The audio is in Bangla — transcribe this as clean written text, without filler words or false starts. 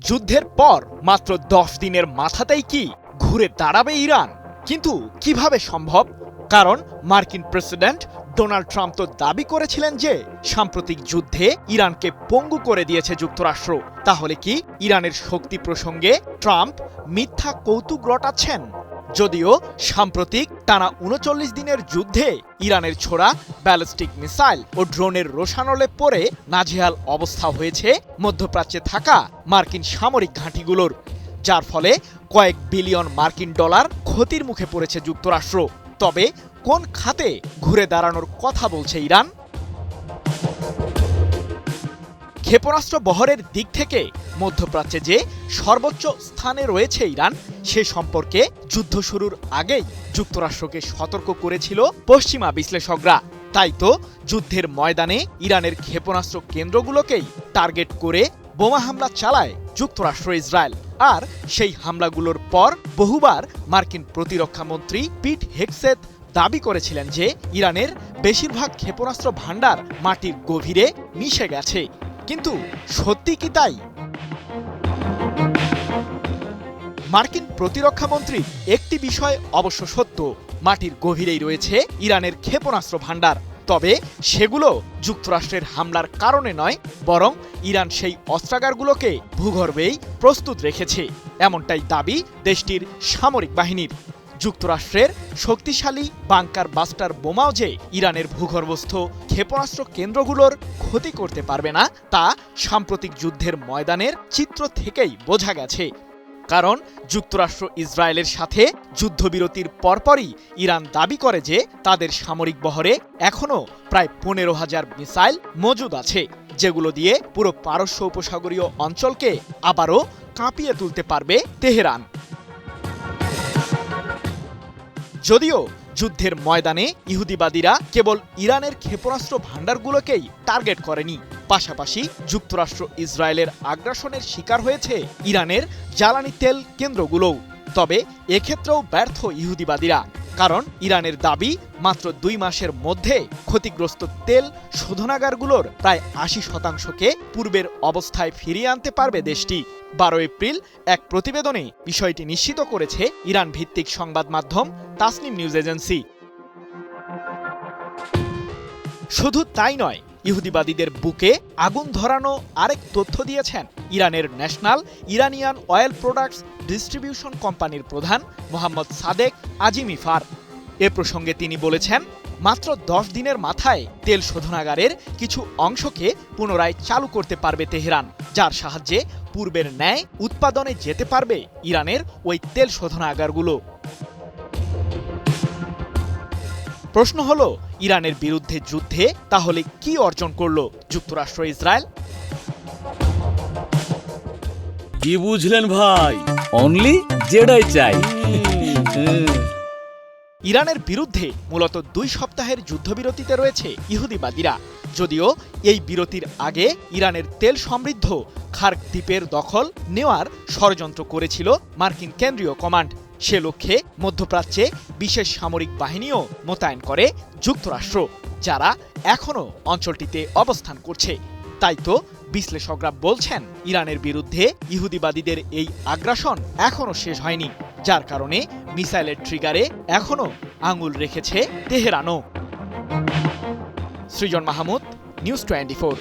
যুদ্ধের পর মাত্র 10 দিনের মাথাতেই কি ঘুরে দাঁড়াবে ইরান? কিন্তু কিভাবে সম্ভব? কারণ মার্কিন প্রেসিডেন্ট ডোনাল্ড ট্রাম্প তো দাবি করেছিলেন যে সাম্প্রতিক যুদ্ধে ইরানকে পঙ্গু করে দিয়েছে যুক্তরাষ্ট্র। তাহলে কি ইরানের শক্তি প্রসঙ্গে ট্রাম্প মিথ্যা কৌতুক রটাচ্ছেন? যদিও সাম্প্রতিক টানা ৩৯ দিনের যুদ্ধে ইরানের ছোড়া ব্যালিস্টিক মিসাইল ও ড্রোনের রোশানলে পড়ে নাজেহাল অবস্থা হয়েছে মধ্যপ্রাচ্যে থাকা মার্কিন সামরিক ঘাঁটিগুলোর, যার ফলে কয়েক বিলিয়ন মার্কিন ডলার ক্ষতির মুখে পড়েছে যুক্তরাষ্ট্র। তবে কোন খাতে ঘুরে দাঁড়ানোর কথা বলছে ইরান? ক্ষেপণাস্ত্র বহরের দিক থেকে মধ্যপ্রাচ্যে যে সর্বোচ্চ স্থানে রয়েছে ইরান, সে সম্পর্কে যুদ্ধ শুরুর আগেই যুক্তরাষ্ট্রকে সতর্ক করেছিল পশ্চিমা বিশ্লেষকরা। তাই তো যুদ্ধের ময়দানে ইরানের ক্ষেপণাস্ত্র কেন্দ্রগুলোকেই টার্গেট করে বোমা হামলা চালায় যুক্তরাষ্ট্র ইসরায়েল। আর সেই হামলাগুলোর পর বহুবার মার্কিন প্রতিরক্ষা মন্ত্রী পিট হেগসেথ দাবি করেছিলেন যে ইরানের বেশিরভাগ ক্ষেপণাস্ত্র ভান্ডার মাটির গভীরে মিশে গেছে। কিন্তু সত্যি কি তাই? মার্কিন প্রতিরক্ষা মন্ত্রী একটি বিষয় অবশ্য সত্য, মাটির গভীরেই রয়েছে ইরানের ক্ষেপণাস্ত্র ভান্ডার। তবে সেগুলো যুক্তরাষ্ট্রের হামলার কারণে নয়, বরং ইরান সেই অস্ত্রাগারগুলোকে ভূগর্ভেই প্রস্তুত রেখেছে, এমনটাই দাবি দেশটির সামরিক বাহিনীর। যুক্তরাষ্ট্রের শক্তিশালী বাংকার বাস্টার বোমাও যে ইরানের ভূগর্ভস্থ ক্ষেপণাস্ত্র কেন্দ্রগুলোর ক্ষতি করতে পারবে না, তা সাম্প্রতিক যুদ্ধের ময়দানের চিত্র থেকেই বোঝা গেছে। কারণ যুক্তরাষ্ট্র ইসরায়েলের সাথে যুদ্ধবিরতির পরপরই ইরান দাবি করে যে তাদের সামরিক বহরে এখনও প্রায় ১৫,০০০ মিসাইল মজুদ আছে, যেগুলো দিয়ে পুরো পারস্য উপসাগরীয় অঞ্চলকে আবারও কাঁপিয়ে তুলতে পারবে তেহরান। যদিও যুদ্ধের ময়দানে ইহুদিবাদীরা কেবল ইরানের ক্ষেপণাস্ত্র ভান্ডারগুলোকেই টার্গেট করেনি, পাশাপাশি যুক্তরাষ্ট্র ইসরায়েলের আগ্রাসনের শিকার হয়েছে ইরানের জ্বালানি তেল কেন্দ্রগুলোও। তবে এক্ষেত্রেও ব্যর্থ ইহুদিবাদীরা, কারণ ইরানের দাবি মাত্র ২ মাসের মধ্যে ক্ষতিগ্রস্ত তেল শোধনাগারগুলোর প্রায় ৮০%কে পূর্বের অবস্থায় ফিরিয়ে আনতে পারবে দেশটি। ১২ এপ্রিল এক প্রতিবেদনে বিষয়টি নিশ্চিত করেছে ইরান ভিত্তিক সংবাদ মাধ্যম তাসনিম নিউজ এজেন্সি। শুধু তাই নয়, ইহুদিবাদীদের বুকে আগুন ধরানো আরেক তথ্য দিয়েছেন ইরানের national Iranian oil products distribution কোম্পানির প্রধান মোহাম্মদ সাদেক আজিমিফার। এ প্রসঙ্গে তিনি বলেছেন, মাত্র ১০ দিনের মাথায় তেল শোধনাগারের কিছু অংশকে পুনরায় চালু করতে পারবে তেহরান, যার সাহায্যে পূর্বের ন্যায় উৎপাদনে যেতে পারবে ইরানের ওই তেল শোধনাগারগুলো। প্রশ্ন হলো, ইরানের বিরুদ্ধে যুদ্ধে তাহলে কি অর্জন করল যুক্তরাষ্ট্র ইসরায়েল? কি বুঝলেন ভাই? অনলি জেডাই চাই। ইরানের বিরুদ্ধে মূলত ২ সপ্তাহের যুদ্ধবিরতিতে রয়েছে ইহুদিবাদীরা। যদিও এই বিরতির আগে ইরানের তেল সমৃদ্ধ খার্ক দ্বীপের দখল নেওয়ার ষড়যন্ত্র করেছিল মার্কিন কেন্দ্রীয় কমান্ড। সে লক্ষ্যে মধ্যপ্রাচ্যে বিশেষ সামরিক বাহিনীও মোতায়েন করে যুক্তরাষ্ট্র, যারা এখনও অঞ্চলটিতে অবস্থান করছে। তাই তো বিশ্লেষকরা বলছেন, ইরানের বিরুদ্ধে ইহুদিবাদীদের এই আগ্রাসন এখনও শেষ হয়নি, যার কারণে মিসাইলের ট্রিগারে এখনও আঙুল রেখেছে তেহরানও। সৃজন মাহমুদ, নিউজ 24।